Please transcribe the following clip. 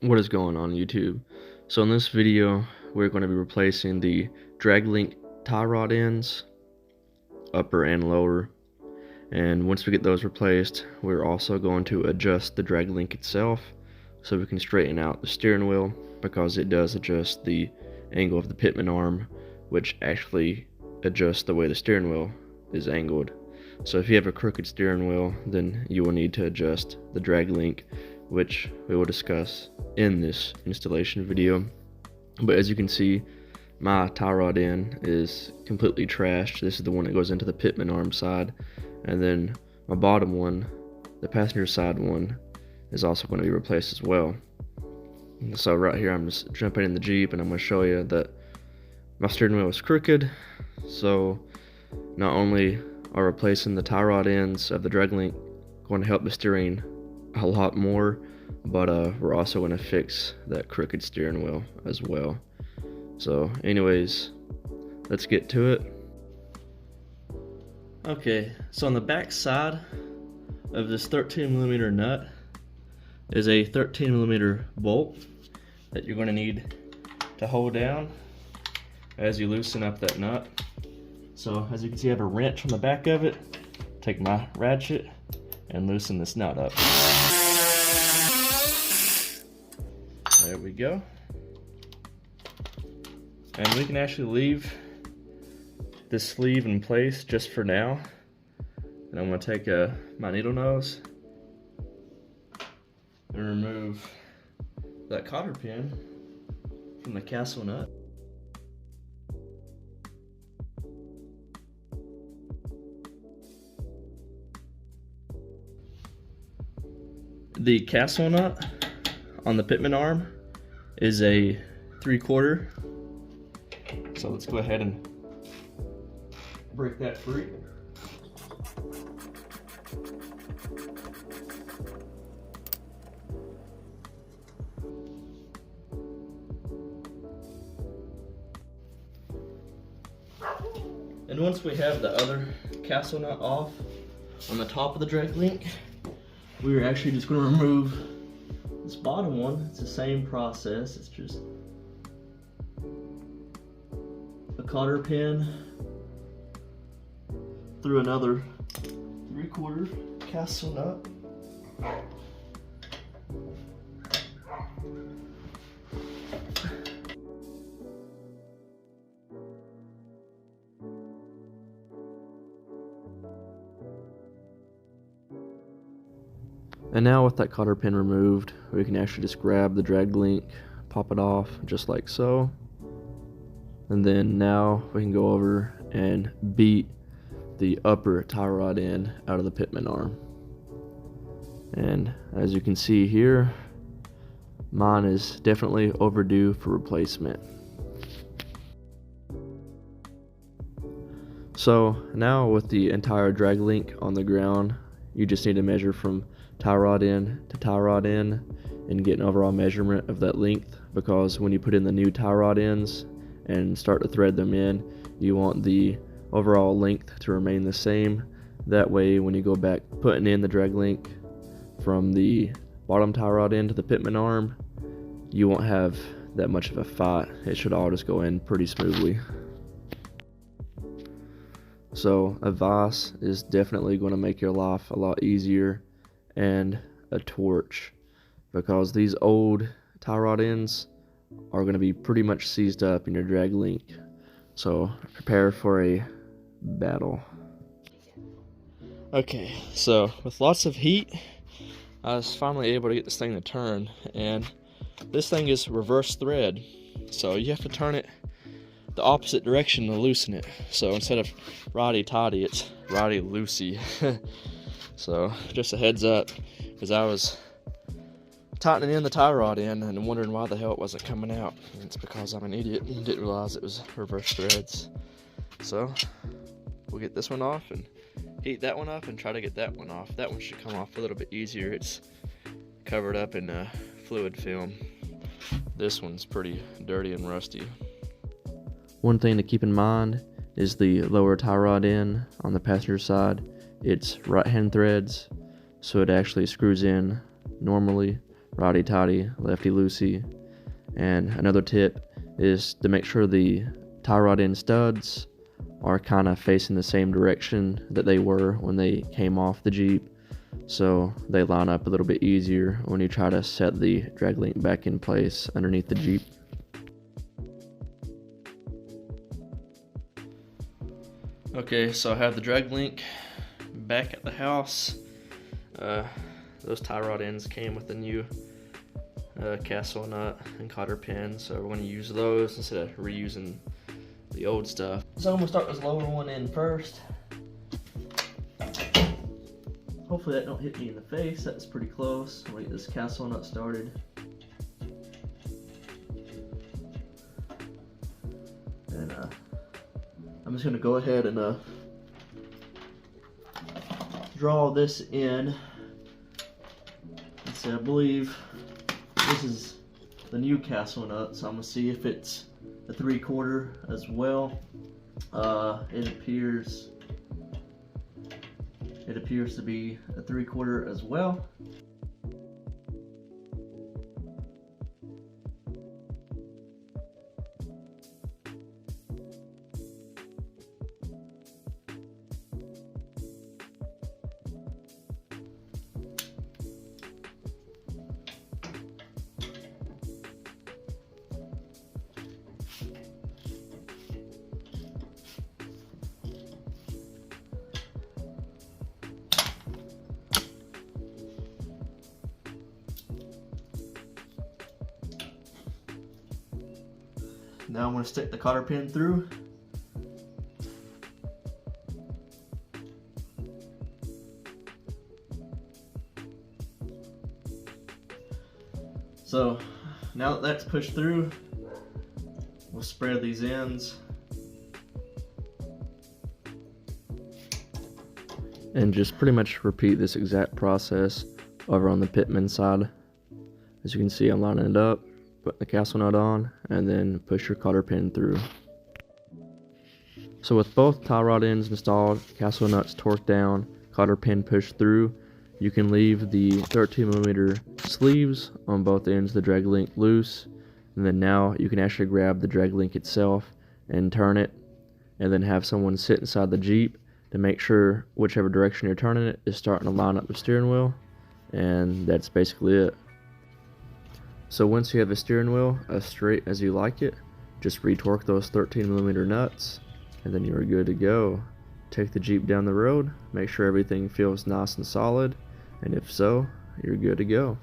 What is going on YouTube? So in this video we're going to be replacing the drag link tie rod ends, upper and lower, and once we get those replaced we're also going to adjust the drag link itself so we can straighten out the steering wheel, because it does adjust the angle of the pitman arm, which actually adjusts the way the steering wheel is angled. So if you have a crooked steering wheel, then you will need to adjust the drag link, which we will discuss in this installation video. But as you can see, my tie rod end is completely trashed. This is the one that goes into the pitman arm side, and then my bottom one, the passenger side one, is also going to be replaced as well. So right here I'm just jumping in the Jeep and I'm going to show you that my steering wheel is crooked. So not only are replacing the tie rod ends of the drag link going to help the steering a lot more, but we're also going to fix that crooked steering wheel as well. So anyways, let's get to it. Okay, so on the back side of this 13mm nut is a 13mm bolt that you're going to need to hold down as you loosen up that nut. So as you can see, I have a wrench on the back of it. Take my ratchet and loosen this nut up. There we go. And we can actually leave this sleeve in place just for now. And I'm going to take my needle nose and remove that cotter pin from the castle nut. The castle nut on the pitman arm is a 3/4. So let's go ahead and break that free. And once we have the other castle nut off on the top of the drag link, we're actually just going to remove this bottom one. It's the same process. It's just a cotter pin through another 3/4 castle nut. And now with that cotter pin removed, we can actually just grab the drag link, pop it off just like so. And then now we can go over and beat the upper tie rod end out of the pitman arm. And as you can see here, mine is definitely overdue for replacement. So now with the entire drag link on the ground, you just need to measure from tie rod end to tie rod end and get an overall measurement of that length, because when you put in the new tie rod ends and start to thread them in, you want the overall length to remain the same. That way when you go back putting in the drag link from the bottom tie rod end to the pitman arm, you won't have that much of a fight. It should all just go in pretty smoothly. So a vise is definitely going to make your life a lot easier, and a torch, because these old tie rod ends are going to be pretty much seized up in your drag link. So prepare for a battle. Okay, so with lots of heat, I was finally able to get this thing to turn, and this thing is reverse thread, so you have to turn it the opposite direction to loosen it. So instead of righty-tighty, it's righty-loosey. So just a heads up, because I was tightening in the tie rod end and wondering why the hell it wasn't coming out. And it's because I'm an idiot and didn't realize it was reverse threads. So we'll get this one off and heat that one up and try to get that one off. That one should come off a little bit easier. It's covered up in fluid film. This one's pretty dirty and rusty. One thing to keep in mind is the lower tie rod end on the passenger side. It's right hand threads, so it actually screws in normally righty-tighty, lefty-loosey. And another tip is to make sure the tie rod end studs are kind of facing the same direction that they were when they came off the Jeep, so they line up a little bit easier when you try to set the drag link back in place underneath the Jeep. Okay, so I have the drag link back at the house. Those tie rod ends came with the new castle nut and cotter pin, so we're going to use those instead of reusing the old stuff. So I'm going to start this lower one in first. Hopefully that don't hit me in the face. That's pretty close. I'm going to get this castle nut started. And I'm just going to go ahead and draw this in. So I believe this is the new castle nut, so I'm going to see if it's a 3/4 as well. It appears to be a 3/4 as well. Now I'm going to stick the cotter pin through. So now that that's pushed through, we'll spread these ends. And just pretty much repeat this exact process over on the pitman side. As you can see, I'm lining it up, put the castle nut on, and then push your cotter pin through. So with both tie rod ends installed, castle nuts torqued down, cotter pin pushed through, you can leave the 13mm sleeves on both ends of the drag link loose, and then now you can actually grab the drag link itself and turn it, and then have someone sit inside the Jeep to make sure whichever direction you're turning it is starting to line up the steering wheel, and that's basically it. So once you have the steering wheel as straight as you like it, just retorque those 13mm nuts, and then you're good to go. Take the Jeep down the road, make sure everything feels nice and solid, and if so, you're good to go.